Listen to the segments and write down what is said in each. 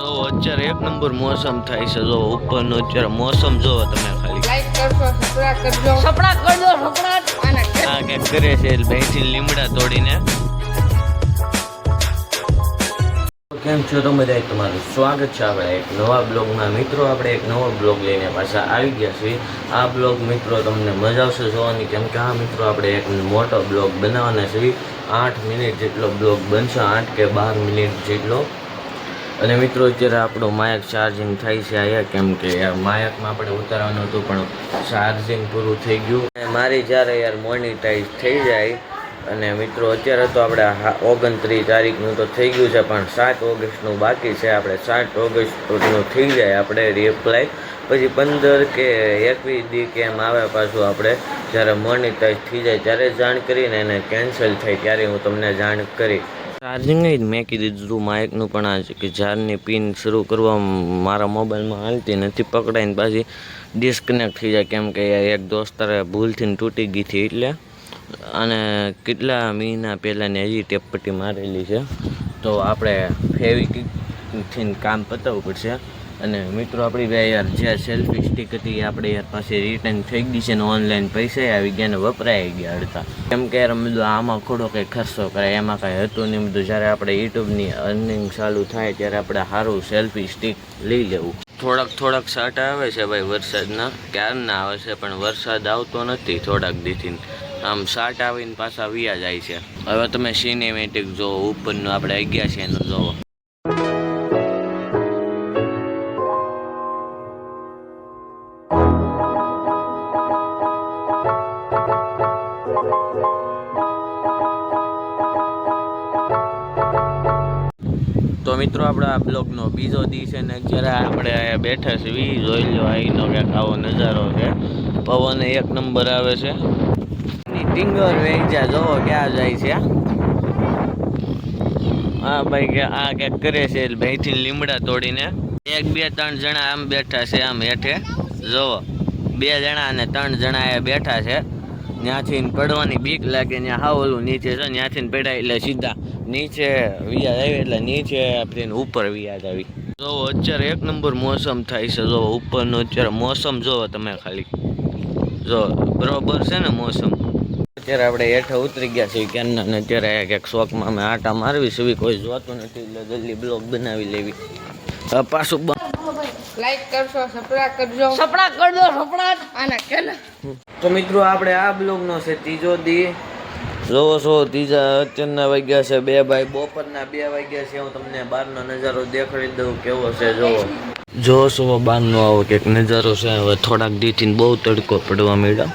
તો અત્યારે એક નંબર મોસમ થાય છે. જો ઉપરનો અત્યારે મોસમ જોવો તમે ખાલી. લાઈક કરજો, સબસ્ક્રાઇબ કરજો અને આ કંઈક કરે છે બેસી લીમડા તોડીને. કેમ છો તમે બધા? તમારું સ્વાગત છે આપણે એક નવા બ્લોગમાં. મિત્રો આપણે એક નવો બ્લોગ લઈને પાછા આવી ગયા છીએ. આ બ્લોગ મિત્રો તમને મજા આવશે જોવાની, કેમ કે આ મિત્રો આપણે એક મોટો બ્લોગ બનાવવાના છીએ. 8 મિનિટ જેટલો બ્લોગ બનશે, 8 કે 12 મિનિટ જેટલો. અને મિત્રો અત્યારે આપણો માયક ચાર્જિંગ થાય છે અહીંયા, કેમ કે યાર માયકમાં આપણે ઉતારવાનું હતું પણ ચાર્જિંગ પૂરું થઈ ગયું. અને મારી જ્યારે યાર મોનિટાઈઝ થઈ જાય, અને મિત્રો અત્યારે તો આપણે 29 તારીખનું તો થઈ ગયું છે, પણ 7 ઓગસ્ટનું બાકી છે. આપણે 7 ઓગસ્ટનું થઈ જાય આપણે રિપ્લાય, પછી 15 કે 21 દી કે એમ આવે પાછું. આપણે જ્યારે મોનિટાઈઝ થઈ જાય ત્યારે જાણ કરીને એને કેન્સલ થાય ત્યારે હું તમને જાણ કરી. ચાર્જિંગ જ મેં કીધું હતું માઇકનું, પણ આ છે કે જારની પિન શરૂ કરવા મારા મોબાઈલમાં હાલતી નથી, પકડાઈને પાછી ડિસ્કનેક્ટ થઈ જાય, કેમ કે એક દોસ્તારે ભૂલથી તૂટી ગઈ હતી એટલે. અને કેટલા મહિના પહેલાંની હજી ટેપપટ્ટી મારેલી છે, તો આપણે ફેવિકથી કામ પતાવવું પડશે. અને મિત્રો આપણી ભાઈ યાર જે સેલ્ફી સ્ટિક હતી એ આપણે યાર પાસે રિટર્ન થઈ ગઈ છે, ને ઓનલાઈન પૈસા આવી ગયા ને વપરાઈ ગયા હતા, કેમ કે યાર બધું આમાં થોડો કંઈ ખર્ચો કરાય એમાં કાંઈ હતું નહીં બધું. જ્યારે આપણે યુટ્યુબની અર્નિંગ ચાલુ થાય ત્યારે આપણે સારું સેલ્ફી સ્ટિક લઈ લેવું. થોડાક સાટા આવે છે ભાઈ વરસાદના, ક્યારના આવે છે પણ વરસાદ આવતો નથી થોડાક દીથી. આમ સાટ આવીને પાછા વિયા જાય છે. હવે તમે સિનેમેટિક જોવો, ઉપરનું આપણે આવી ગયા છે એનું જોવો. તો મિત્રો આપણે આ બ્લોગનો બીજો દિવસ છે ને અત્યારે આપણે અહીંયા બેઠા છીએ. જોઈ લો અહીંનો કંઈક આવો નજારો છે, પવન એક નંબર આવે છે. ટિંગર વેચા જોવો ક્યાં જાય છે. હા ભાઈ કે આ કંઈક કરે છે ભાઈથી લીમડા તોડીને. 1 2 3 જણા આમ બેઠા છે, આમ હેઠે જોવો 2 જણા અને 3 જણા એ બેઠા છે. ત્યાંથી પડવાની બીક લાગે, ત્યાં હાવ ઓલું નીચે છે, ત્યાંથી પડ્યા એટલે સીધા નીચે વ્યાજ આવી, એટલે નીચે આપણે ઉપર વ્યાજ આવી. જોવો અત્યારે એક નંબર મોસમ થાય છે. જોવો ઉપરનો અત્યારે મોસમ જોવો તમે ખાલી, જો બરોબર છે ને મોસમ. અત્યારે આપણે હેઠે ઉતરી ગયા છીએ ક્યારના, ને અત્યારે ક્યાંક શોખમાં અમે આટા મારવી છે, કોઈ જોતું નથી એટલે જલ્દી બ્લોગ બનાવી લેવી. પાછું લાઈક કરજો, સબસ્ક્રાઇબ કરજો અને કેને. તો મિત્રો આપણે આ બ્લોગનો છે ત્રીજો દી. જોવો છો અત્યારના વાગ્યા છે 2 ભાઈ, બપોરના 2 વાગ્યા છે. હું તમને બહારનો નજારો દેખાડી દઉં કેવો છે. જોવો છો બહારનો આવો કંઈક નજારો છે. હવે થોડાક દીથી બહુ તડકો પડવા માંડ્યો,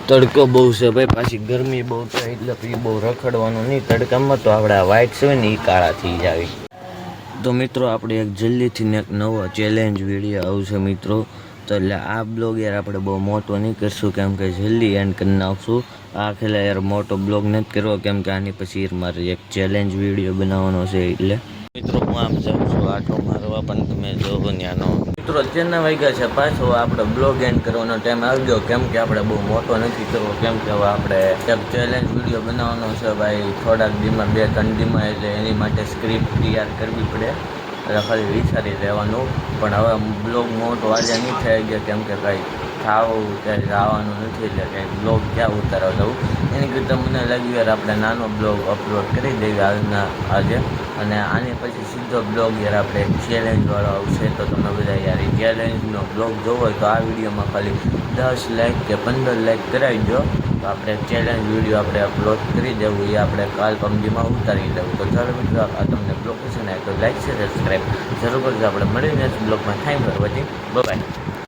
તડકો બહુ છે ભાઈ, પાછી ગરમી બહુ થાય એટલે પછી બહુ રખડવાનું નહીં તડકામાં. તો આપણે આ વ્હાઈટ છે ને એ કાળા થઈ જાય. તો મિત્રો આપણે એક જલ્દીથી એક નવો ચેલેન્જ વિડીયો આવશે મિત્રો. તો એટલે આ બ્લોગ યાર આપણે બહુ મોટો નહીં કરશું, કેમ કે જલ્દી એન્ડ કરી નાખશું. આ ખેલા યાર મોટો બ્લોગ નથી કરવો, કેમ કે આની પછી મારે એક ચેલેન્જ વિડીયો બનાવવાનો છે. એટલે મિત્રો હું આમ જાઉં છું આટો મારવા, પણ તમે જોવો ત્યાંનો. મિત્રો અત્યારના વાગ્યા છે, પાછો આપણે બ્લોગ એન્ડ કરવાનો ટાઈમ આવી ગયો, કેમ કે આપણે બહુ મોટો નથી કરવો, કેમ કે હવે આપણે એક ચેલેન્જ વિડીયો બનાવવાનો છે ભાઈ થોડાક દીમાં, 2-3 દીમાં. એટલે એની માટે સ્ક્રિપ્ટ તૈયાર કરવી પડે, એટલે ખાલી વિચારી રહેવાનું. પણ હવે બ્લોગ મોટો આજે નહીં થઈ ગયો, કેમ કે કંઈ ખાવું ક્યાંય જવાનું નથી, એટલે કંઈ બ્લોગ ક્યાં ઉતારવા જવું. એની કરતાં મને લાગ્યું યાર આપણે નાનો બ્લોગ અપલોડ કરી દઈએ આજે, અને આની પછી સીધો બ્લોગ યાર આપણે ચેલેન્જવાળો આવશે. તો તમે બધા યાર એ ચેલેન્જનો બ્લોગ જોવો હોય તો આ વિડીયોમાં ખાલી 10 લાઈક કે 15 લાઈક કરાવી દો, તો આપણે ચેલેન્જ વિડીયો આપણે અપલોડ કરી દેવું, એ આપણે કાલ પમદીમાં ઉતારી દેવું. તો ચાલો મિત્રો આ તમને બ્લોગ પસંદ આવે તો લાઈક છે, સબસ્ક્રાઈબ જરૂર કરજો. આપણે મળીને બ્લોગમાં. Thank you for watching, by.